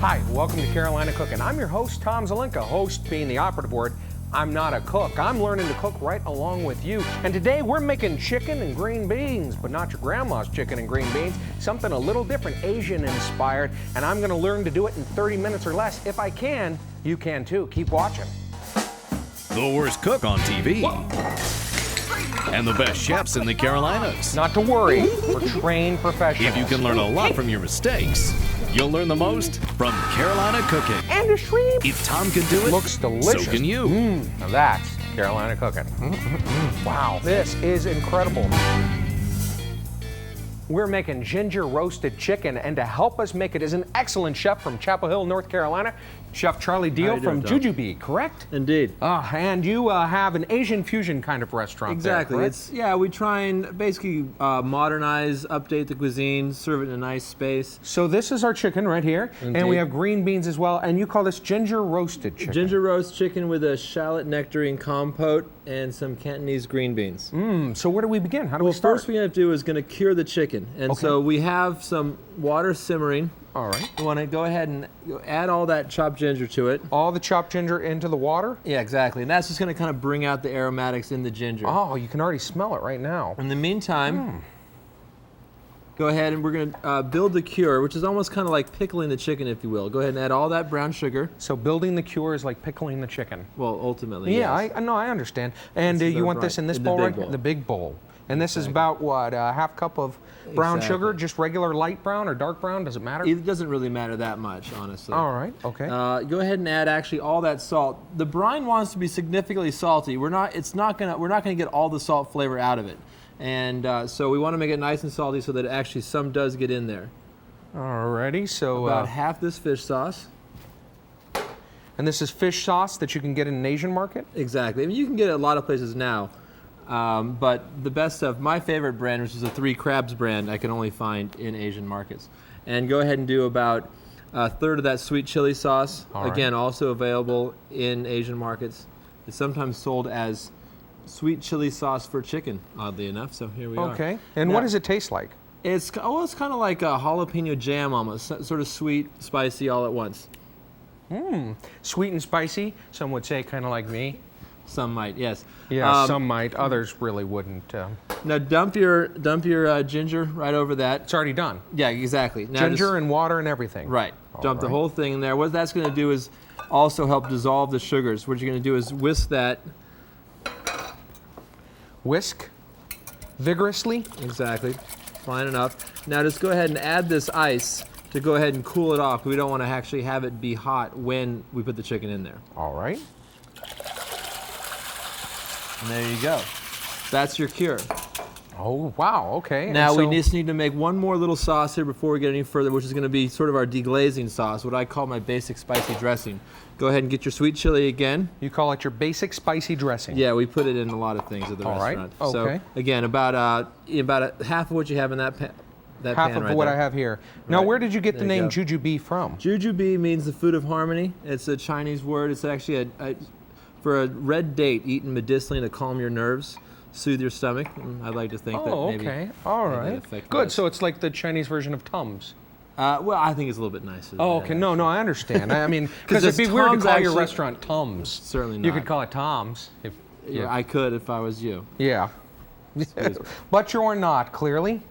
Hi, welcome to Carolina Cooking. I'm your host, Tom Zelenka. Host being the operative word. I'm not a cook. I'm learning to cook right along with you. And today we're making chicken and green beans, but not your grandma's chicken and green beans. Something a little different, Asian inspired. And I'm gonna learn to do it in 30 minutes or less. If I can, you can too. Keep watching. The worst cook on TV. And the best chefs in the Carolinas. Not to worry, we're trained professionals. If you can learn a lot from your mistakes, you'll learn the most from Carolina Cooking. And a shrimp. If Tom can do it, Looks delicious. so can you. Now that's Carolina Cooking. Wow, this is incredible. We're making ginger roasted chicken, and to help us make it is an excellent chef from Chapel Hill, North Carolina, Chef Charlie Deal from Jujube, correct? Indeed. And you have an Asian fusion kind of restaurant. Exactly. There, We try and basically modernize, update the cuisine, serve it in a nice space. So this is our chicken right here, and we have green beans as well, and you call this ginger roasted chicken. Ginger roast chicken with a shallot nectarine compote and some Cantonese green beans. So where do we begin? How do we start? First we have to do is going to cure the chicken. And so we have some water simmering. All right. You want to go ahead and add all that chopped ginger to it. All the chopped ginger into the water? Yeah, exactly. And that's just going to kind of bring out the aromatics in the ginger. Oh, you can already smell it right now. In the meantime, go ahead and we're going to build the cure, which is almost kind of like pickling the chicken, if you will. Go ahead and add all that brown sugar. So building the cure is like pickling the chicken. Well, ultimately, Yeah, yes. I understand. And you want this in this bowl, right? The big bowl. And this is about what, a half cup of brown sugar, just regular light brown or dark brown? Does it matter? It doesn't really matter that much, honestly. All right, okay. Go ahead and add actually all that salt. The brine wants to be significantly salty. We're not gonna get all the salt flavor out of it, and so we want to make it nice and salty so that actually some does get in there. Alrighty, so about half this fish sauce. And this is fish sauce that you can get in an Asian market? Exactly. I mean, you can get it a lot of places now. But the best of my favorite brand, which is a Three Crabs brand, I can only find in Asian markets. And go ahead and do about a third of that sweet chili sauce. Again, also available in Asian markets. It's sometimes sold as sweet chili sauce for chicken, oddly enough. So here we are. Okay. And what does it taste like? It's kind of like a jalapeno jam almost, sort of sweet, spicy all at once. Sweet and spicy, some would say kind of like me. Some might, yes. Yeah, some might. Others really wouldn't. Now dump your ginger right over that. It's already done. Yeah, exactly. Now Ginger and water and everything. Right. Dump the whole thing in there. What that's going to do is also help dissolve the sugars. What you're going to do is whisk that. Whisk vigorously. Exactly. Fine enough. Now just go ahead and add this ice to go ahead and cool it off. We don't want to actually have it be hot when we put the chicken in there. All right. And there you go. That's your cure. Oh, wow, okay. Now we just need to make one more little sauce here before we get any further, which is going to be sort of our deglazing sauce, what I call my basic spicy dressing. Go ahead and get your sweet chili again. You call it your basic spicy dressing? Yeah, we put it in a lot of things at the restaurant. All right, okay. So again, about half of what you have in that pan. Half of what I have here. Now, where did you get the name Jujube from? Jujube means the food of harmony. It's a Chinese word. It's actually for a red date eaten medicinally to calm your nerves, soothe your stomach. I'd like to think that maybe. Okay. All right. Good. So it's like the Chinese version of Tums. Well, I think it's a little bit nicer. Oh, okay. No, I understand. I mean, because it'd be weird to call your restaurant Tums. Certainly not. You could call it Tom's. Yeah, I could if I was you. Yeah. But you're not, clearly.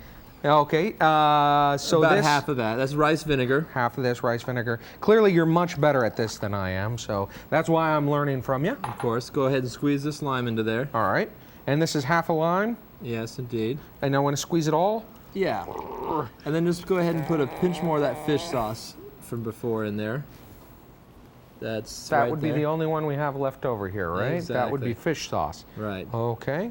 Okay, so about half of that. That's rice vinegar. Half of this rice vinegar. Clearly, you're much better at this than I am, so that's why I'm learning from you. Of course. Go ahead and squeeze this lime into there. All right. And this is half a lime? Yes, indeed. And I want to squeeze it all? Yeah. And then just go ahead and put a pinch more of that fish sauce from before in there. That would be the only one we have left over here, right? Exactly. That would be fish sauce. Right. Okay.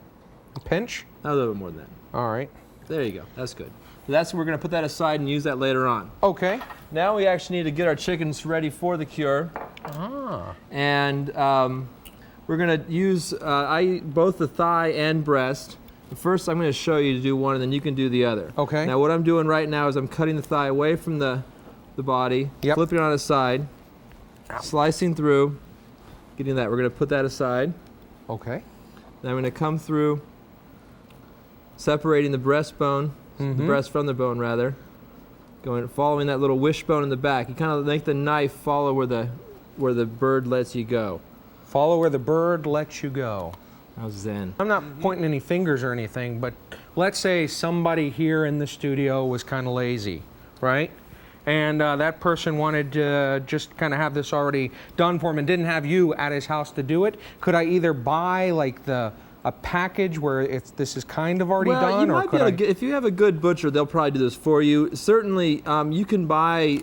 A pinch? A little bit more than that. All right. There you go. That's good. So we're going to put that aside and use that later on. Okay. Now we actually need to get our chickens ready for the cure. And we're going to use I eat both the thigh and breast. First, I'm going to show you to do one, and then you can do the other. Okay. Now what I'm doing right now is I'm cutting the thigh away from the body, flipping it on its side, slicing through, getting that. We're going to put that aside. Okay. Then I'm going to come through, separating the breastbone, the breast from the bone, rather. following that little wishbone in the back. You kind of make the knife follow where the bird lets you go. Follow where the bird lets you go. How zen. I'm not pointing any fingers or anything, but let's say somebody here in the studio was kind of lazy, right? And that person wanted to just kind of have this already done for him and didn't have you at his house to do it. Could I either buy like a package where this is kind of already done? You might be able to get, if you have a good butcher, they'll probably do this for you. Certainly, you can buy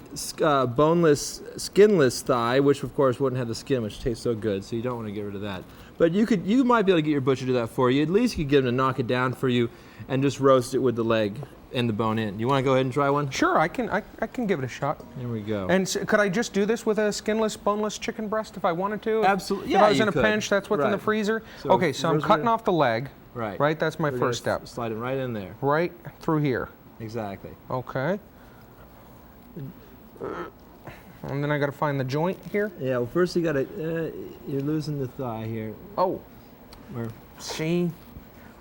boneless, skinless thigh, which of course wouldn't have the skin, which tastes so good, so you don't want to get rid of that. But you might be able to get your butcher to do that for you. At least you could get him to knock it down for you and just roast it with the leg and the bone in. You want to go ahead and try one? Sure, I can give it a shot. Here we go. And could I just do this with a skinless, boneless chicken breast if I wanted to? Absolutely. If I was in a pinch, that's what's in the freezer? So okay, so I'm cutting off the leg. Right. Right, that's my first step. Slide it right in there. Right through here. Exactly. Okay. And then I got to find the joint here. Yeah, well first you got to, you're losing the thigh here. Oh. See,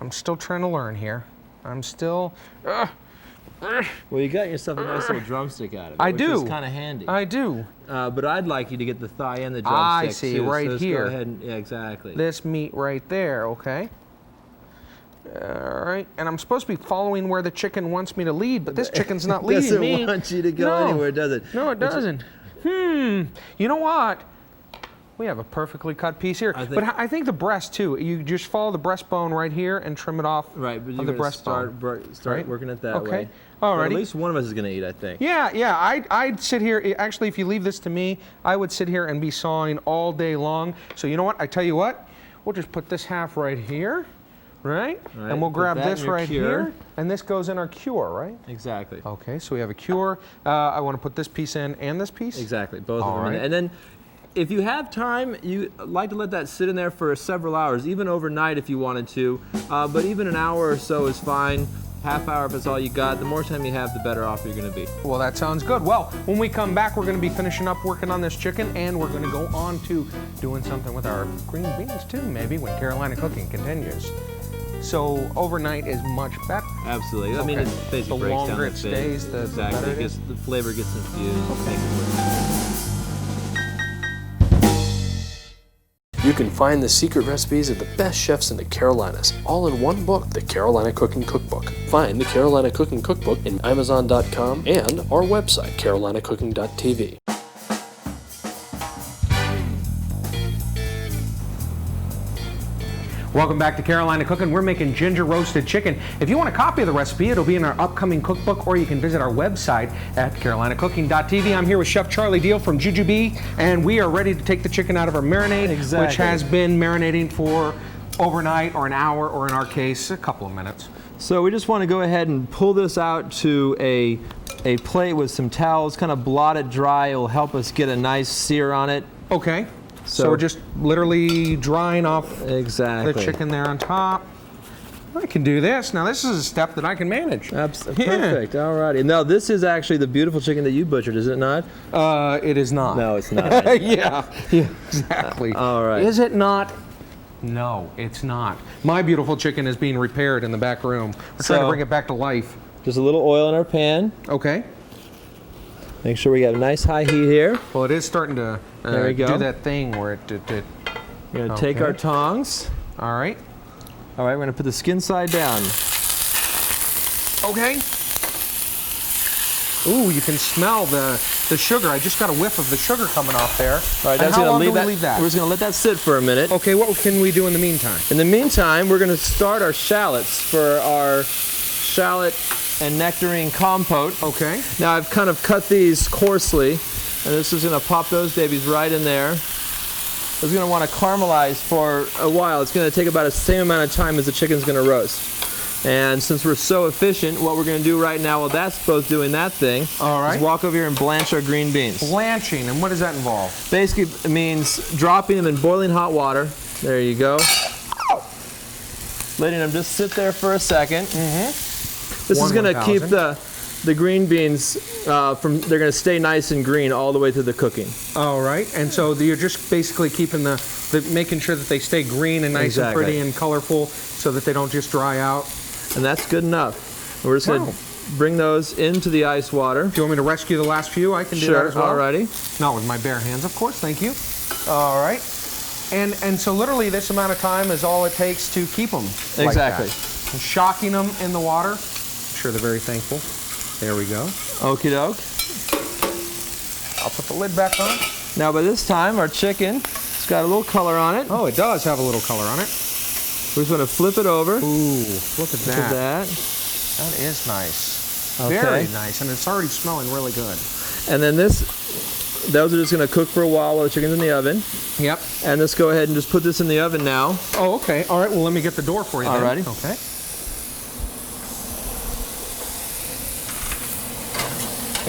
I'm still trying to learn here. I'm still... Well, you got yourself a nice little drumstick out of it. I do. Which is kind of handy. I do. But I'd like you to get the thigh and the drumstick I see, too. right so here. Go ahead and, yeah, exactly. This meat right there, okay. All right, and I'm supposed to be following where the chicken wants me to lead, but this chicken's not leading me. It doesn't want you to go anywhere, does it? No, it doesn't. You know what? We have a perfectly cut piece here. But I think the breast too. You just follow the breastbone right here and trim it off. Right, but of the breastbone. Start working it that way. Okay. All right. At least one of us is going to eat, I think. Yeah. I'd sit here. Actually, if you leave this to me, I would sit here and be sawing all day long. So you know what? I tell you what. We'll just put this half right here, right? And we'll grab this right here, and this goes in our cure, right? Exactly. Okay. So we have a cure. I want to put this piece in and this piece. Exactly. Both of them. Right. And then, if you have time, you like to let that sit in there for several hours, even overnight if you wanted to. But even an hour or so is fine. Half hour if it's all you got. The more time you have, the better off you're going to be. Well, that sounds good. Well, when we come back, we're going to be finishing up working on this chicken, and we're going to go on to doing something with our green beans too, maybe, when Carolina cooking continues. So overnight is much better. Absolutely. I mean, it basically breaks down the longer it stays, the better it is. The flavor gets infused. Okay. You can find the secret recipes of the best chefs in the Carolinas, all in one book, the Carolina Cooking Cookbook. Find the Carolina Cooking Cookbook in Amazon.com and our website, carolinacooking.tv. Welcome back to Carolina Cooking. We're making ginger roasted chicken. If you want a copy of the recipe, it'll be in our upcoming cookbook, or you can visit our website at carolinacooking.tv. I'm here with Chef Charlie Deal from Jujube, and we are ready to take the chicken out of our marinade, which has been marinating for overnight or an hour, or in our case, a couple of minutes. So we just want to go ahead and pull this out to a plate with some towels, kind of blot it dry. It will help us get a nice sear on it. Okay. So we're just literally drying off the chicken there on top. I can do this. Now this is a step that I can manage. Perfect. All righty. Now this is actually the beautiful chicken that you butchered, is it not? It is not. No, it's not. yeah, exactly. All right. Is it not? No, it's not. My beautiful chicken is being repaired in the back room. We're trying to bring it back to life. Just a little oil in our pan. Okay. Make sure we got a nice high heat here. Well, it is starting to do that thing where it... We're going to take our tongs. All right. All right, we're going to put the skin side down. Okay. Ooh, you can smell the sugar. I just got a whiff of the sugar coming off there. All right, that's how long do we leave that? We're just going to let that sit for a minute. Okay, what can we do in the meantime? In the meantime, we're going to start our shallots for our shallot and nectarine compote. Okay. Now I've kind of cut these coarsely, and this is going to pop those babies right in there. It's going to want to caramelize for a while. It's going to take about the same amount of time as the chicken's going to roast. And since we're so efficient, what we're going to do right now while that's both doing that thing, is walk over here and blanch our green beans. Blanching, and what does that involve? Basically, it means dropping them in boiling hot water. There you go. Letting them just sit there for a second. This is going to keep the green beans they're going to stay nice and green all the way through the cooking. All right, and so you're just basically keeping making sure that they stay green and nice and pretty and colorful so that they don't just dry out. And that's good enough. We're just going to bring those into the ice water. Do you want me to rescue the last few? I can do that as well. Sure, alrighty. Not with my bare hands, of course, thank you. All right. And so literally this amount of time is all it takes to keep them like Exactly. that. And shocking them in the water. I'm sure they're very thankful. There we go. Okie doke. I'll put the lid back on. Now by this time, our chicken has got a little color on it. Oh, it does have a little color on it. We're just going to flip it over. Ooh, look at Look at that. That is nice. Okay. Very nice, and it's already smelling really good. And then those are just going to cook for a while the chicken's in the oven. Yep. And let's go ahead and just put this in the oven now. Oh, okay. All right, well, let me get the door for you then. Alrighty. Okay.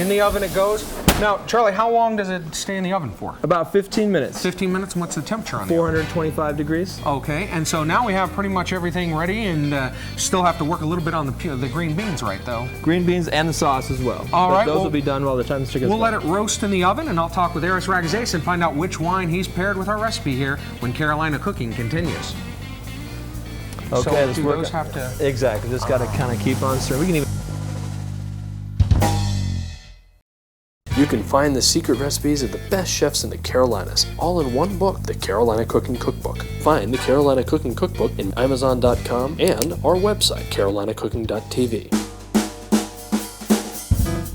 In the oven it goes. Now, Charlie, how long does it stay in the oven for? About 15 minutes. 15 minutes, and what's the temperature on the oven? 425 degrees. Okay, and so now we have pretty much everything ready, and still have to work a little bit on the green beans, right, though? Green beans and the sauce as well. All right, Those well, will be done while the time the chicken's We'll done. let it roast in the oven, and I'll talk with Eris Ragazes and find out which wine he's paired with our recipe here when Carolina Cooking continues. Okay, so let's do work those it. have to... Exactly, just got to kind of keep on stirring. We can even... You can find the secret recipes of the best chefs in the Carolinas, all in one book, the Carolina Cooking Cookbook. Find the Carolina Cooking Cookbook in Amazon.com and our website, carolinacooking.tv.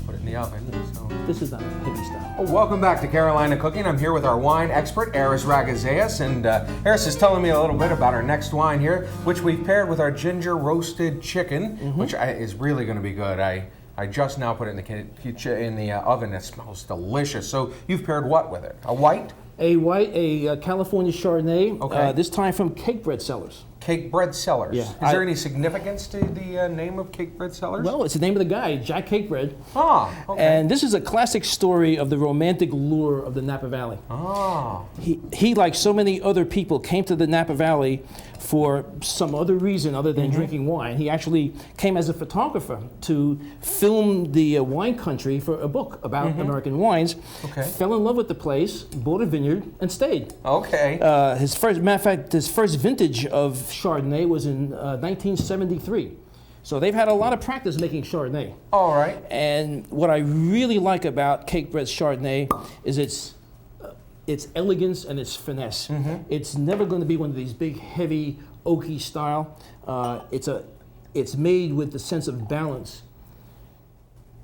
Put it in the oven. So. This is not a heavy style. Oh, welcome back to Carolina Cooking. I'm here with our wine expert, Eris Ragazes, and Eris is telling me a little bit about our next wine here, which we've paired with our ginger roasted chicken, which is really going to be good. I just now put it in the oven. It smells delicious. So you've paired what with it? A white? A California Chardonnay, Okay. this time from Cake Bread Cellars. Cake Bread Cellars. Yeah. Is there any significance to the name of Cake Bread Cellars? Well, it's the name of the guy, Jack Cake Bread. Ah, okay. And this is a classic story of the romantic lure of the Napa Valley. Ah. He, like so many other people, came to the Napa Valley for some other reason other than drinking wine. He actually came as a photographer to film the wine country for a book about American wines. Okay. Fell in love with the place, bought a vineyard, and stayed. Okay. Matter of fact, his first vintage of Chardonnay was in 1973. So they've had a lot of practice making Chardonnay. All right. And what I really like about Cake Bread Chardonnay is its elegance and its finesse. It's never going to be one of these big, heavy, oaky style. It's made with the sense of balance.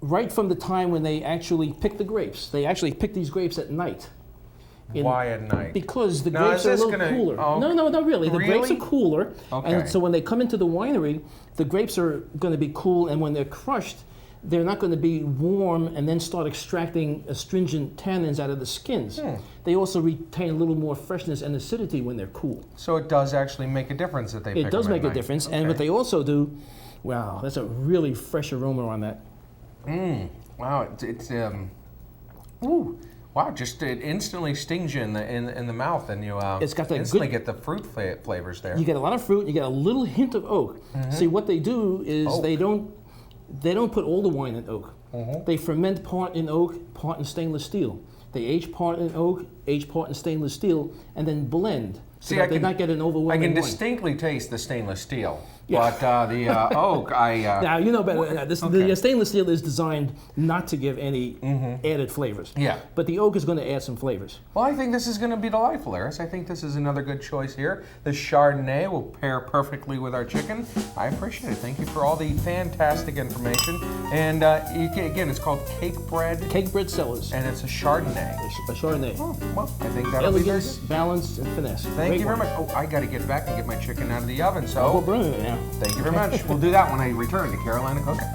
Right from the time when they actually pick the grapes. They actually pick these grapes at night. Why at night? Because the Now, grapes is are a this little gonna- cooler. oh, No, not really. The grapes really? are cooler. Okay. And so when they come into the winery, the grapes are going to be cool, and when they're crushed, they're not going to be warm and then start extracting astringent tannins out of the skins. They also retain a little more freshness and acidity when they're cool. So it does actually make a difference that they pick It does them at make a night. difference. Okay. And what they also do, wow, that's a really fresh aroma on that. Wow, ooh, wow! Just it instantly stings you in the mouth, and you It's got that instantly good- get the fruit flavors there. You get a lot of fruit. You get a little hint of oak. See, what they do is Oak. they don't put all the wine in oak. They ferment part in oak, part in stainless steel. They age part in oak, age part in stainless steel, and then blend. So See, that they not get an I overwhelming can wine. distinctly taste the stainless steel, Yeah. but the oak, Now you know better. The stainless steel is designed not to give any added flavors. Yeah. But the oak is going to add some flavors. Well, I think this is going to be delightful, Eris. I think this is another good choice here. The Chardonnay will pair perfectly with our chicken. I appreciate it. Thank you for all the fantastic information. And again, it's called Cake Bread, Cake Bread Cellars. and it's a Chardonnay. A Chardonnay. Oh, well, I think that'll be very Elegance, balance, and finesse. Thank you very much. Oh, I got to get back and get my chicken out of the oven. We'll So, bring it now. thank you very much. We'll do that when I return to Carolina Cooking.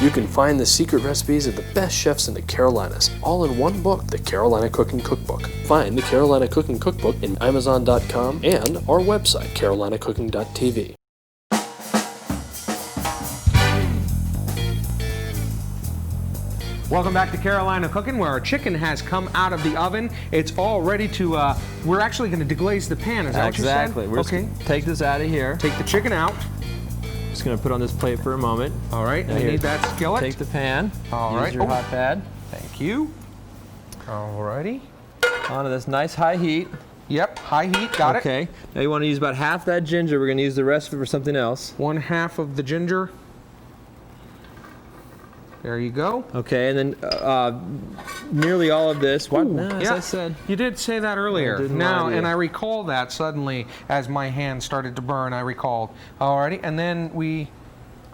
You can find the secret recipes of the best chefs in the Carolinas, all in one book, the Carolina Cooking Cookbook. Find the Carolina Cooking Cookbook in Amazon.com and our website, carolinacooking.tv. Welcome back to Carolina Cooking, where our chicken has come out of the oven. It's all ready to, we're actually going to deglaze the pan, is that what you said? Exactly. We're just Okay. gonna take this out of here. Take the chicken out. Just going to put on this plate for a moment. All right, Now we here, need that skillet. Take the pan. All Use right. your Oh. hot pad. Thank you. All righty. Onto this nice high heat. Yep, high heat, got it. Okay. Now you want to use about half that ginger. We're going to use the rest of it for something else. 1/2 of the ginger. There you go. Okay, and then nearly all of this. What? No, as Yeah, I said. you did say that earlier. didn't Now, lie to you. and I recall that suddenly as my hand started to burn. I recalled. Alrighty, and then we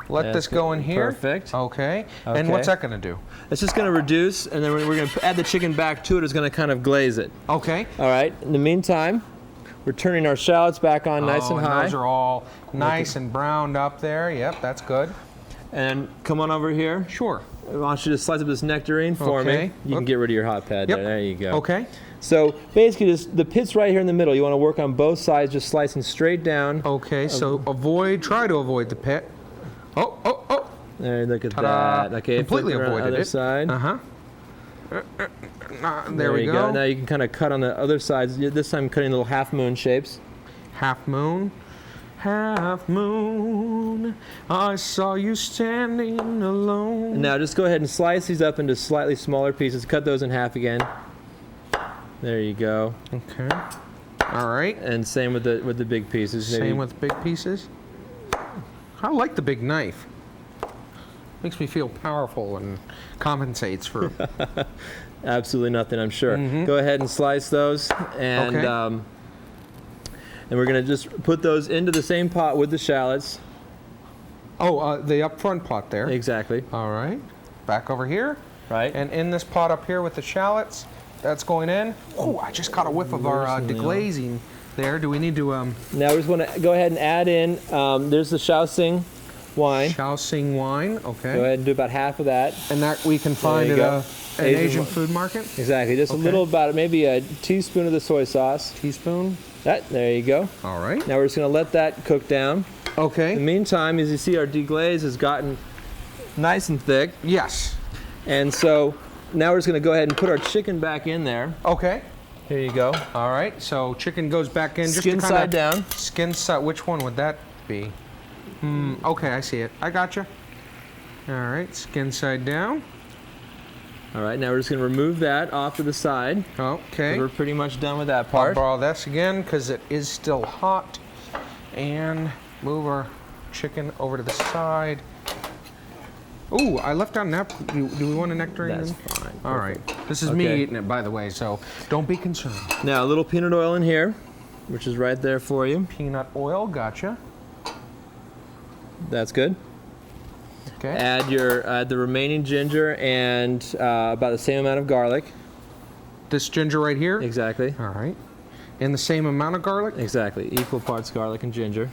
let this go in here. Perfect. Okay. And Okay. what's that going to do? It's just going to reduce, and then we're going to add the chicken back to it. It's going to kind of glaze it. Okay. All right. In the meantime, we're turning our shallots back on nice and high. Those are all nice and browned up there. Yep, that's good. And come on over here. Sure. I want you to slice up this nectarine for me. Okay. You can get rid of your hot pad Yep. there. There you go. Okay. So basically, the pit's right here in the middle. You want to work on both sides, just slicing straight down. Okay, so try to avoid the pit. Oh. There, look at Ta-da. that. Okay, Completely flip it around the avoided other it. side. There we you go. Now you can kind of cut on the other sides. This time, cutting little half moon shapes. Half moon, I saw you standing alone. And now just go ahead and slice these up into slightly smaller pieces. Cut those in half again. There you go. Okay. All right. And same with the big pieces. Maybe. Same with big pieces. I like the big knife. Makes me feel powerful and compensates for. Absolutely nothing, I'm sure. Go ahead and slice those, and Okay. And we're gonna just put those into the same pot with the shallots. The up front pot there. Exactly. All right. Back over here. Right. And in this pot up here with the shallots, that's going in. Oh, I just caught a whiff of our deglazing there. Do we need to Now we just want to go ahead and add in. There's the Shaoxing wine. Shaoxing wine? Okay. Go ahead and do about half of that. And that we can find There at you go. an Asian Asian food market. Exactly. Just a Okay. little, about maybe a teaspoon of the soy sauce. Teaspoon. There you go. All right. Now we're just gonna let that cook down. In the Okay. meantime, as you see, our deglaze has gotten nice and thick. Yes. And so now we're just going to go ahead and put our chicken back in there. Okay. Here you go. All right. So chicken goes back in. Just Skin to kinda, side down. Skin side. Which one would that be? Okay, I see it. I gotcha. All right. Skin side down. All right, now we're just going to remove that off to the side. Okay. We're pretty much done with that I'll part. borrow this again because it is still hot. And move our chicken over to the side. Ooh, I left out do we want a nectarine? That's in? fine. All right. This is Okay. me eating it, by the way, so don't be concerned. Now a little peanut oil in here, which is right there for you. Peanut oil, gotcha. That's good. Okay. Add the remaining ginger and about the same amount of garlic. This ginger right here? Exactly. All right. And the same amount of garlic? Exactly. Equal parts garlic and ginger.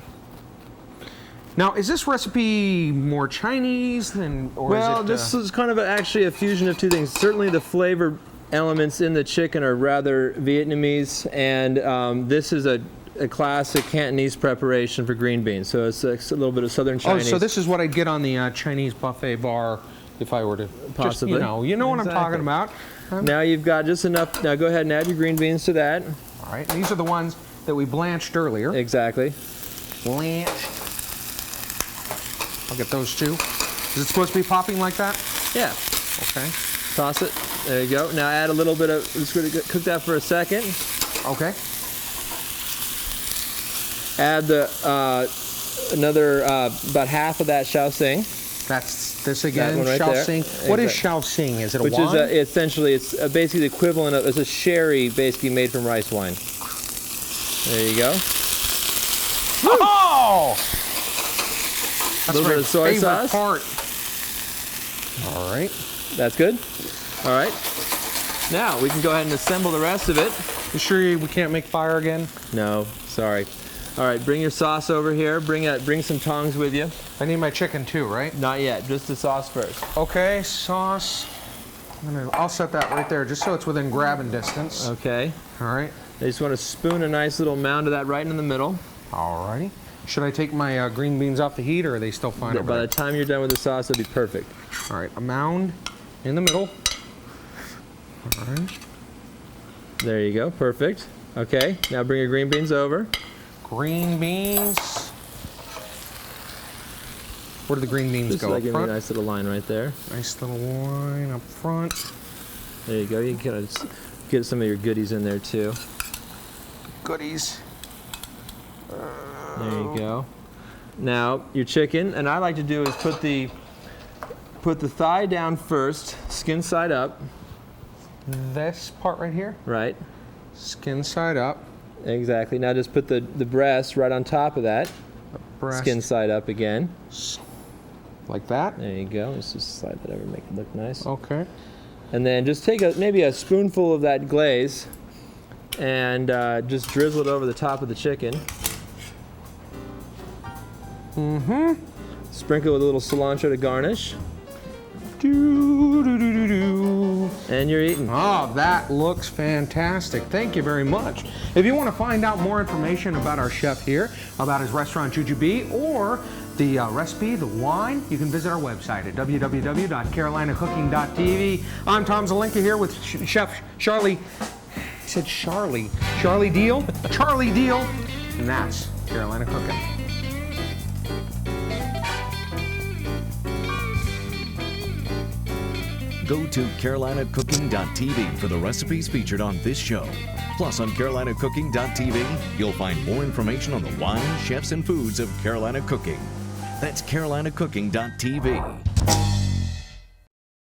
Now, is this recipe more Chinese than, or Well, is it? this is kind of actually a fusion of two things. Certainly the flavor elements in the chicken are rather Vietnamese, and this is a classic Cantonese preparation for green beans. So it's a little bit of Southern Chinese. so this is what I'd get on the Chinese buffet bar if I were to. Possibly. Just, you know what I'm talking about. Now you've got just enough. Now go ahead and add your green beans to that. All right. These are the ones that we blanched earlier. Exactly. Blanched. I'll get those two. Is it supposed to be popping like that? Yeah. Okay. Toss it. There you go. Now add a little bit of. Just going to cook that for a second. Okay. Add another about half of that Shaoxing. That's this again. That one right there. Shaoxing. What is Exactly. Shaoxing? Is it a Which wine? is essentially it's basically the equivalent of it's a sherry basically made from rice wine. There you go. Oh! That's Little my bit of soy favorite sauce. part. All right. That's good. All right. Now we can go ahead and assemble the rest of it. You sure we can't make fire again? No, sorry. All right, bring your sauce over here. Bring some tongs with you. I need my chicken too, right? Not yet, just the sauce first. Okay, sauce. I'll set that right there just so it's within grabbing distance. Okay. All right. I just want to spoon a nice little mound of that right in the middle. All righty. Should I take my green beans off the heat, or are they still fine over By there? the time you're done with the sauce, it'll be perfect. All right, a mound in the middle. All right. There you go, perfect. Okay, now bring your green beans over. Green beans. Where do the green beans Just go? like Up give me a front? nice little line right there. Nice little line up front. There you go. You can kind of get some of your goodies in there too. goodies. There you go. Now your chicken, and I like to do is put the thigh down first, skin side up. This part right here, Right. skin side up. Exactly. Now just put the breast right on top of that, Breast skin side up again. like that. There you go. Let's just slide that over, make it look nice. Okay. And then just take maybe a spoonful of that glaze and just drizzle it over the top of the chicken. Mm-hmm. Sprinkle with a little cilantro to garnish. And you're eating. Oh, that looks fantastic. Thank you very much. If you want to find out more information about our chef here, about his restaurant Jujube, or the recipe, the wine, you can visit our website at www.carolinacooking.tv. I'm Tom Zelenka here with Chef Charlie. He said Charlie. Charlie Deal. Charlie Deal. And that's Carolina Cooking. Go to carolinacooking.tv for the recipes featured on this show. Plus, on carolinacooking.tv, you'll find more information on the wine, chefs, and foods of Carolina Cooking. That's carolinacooking.tv.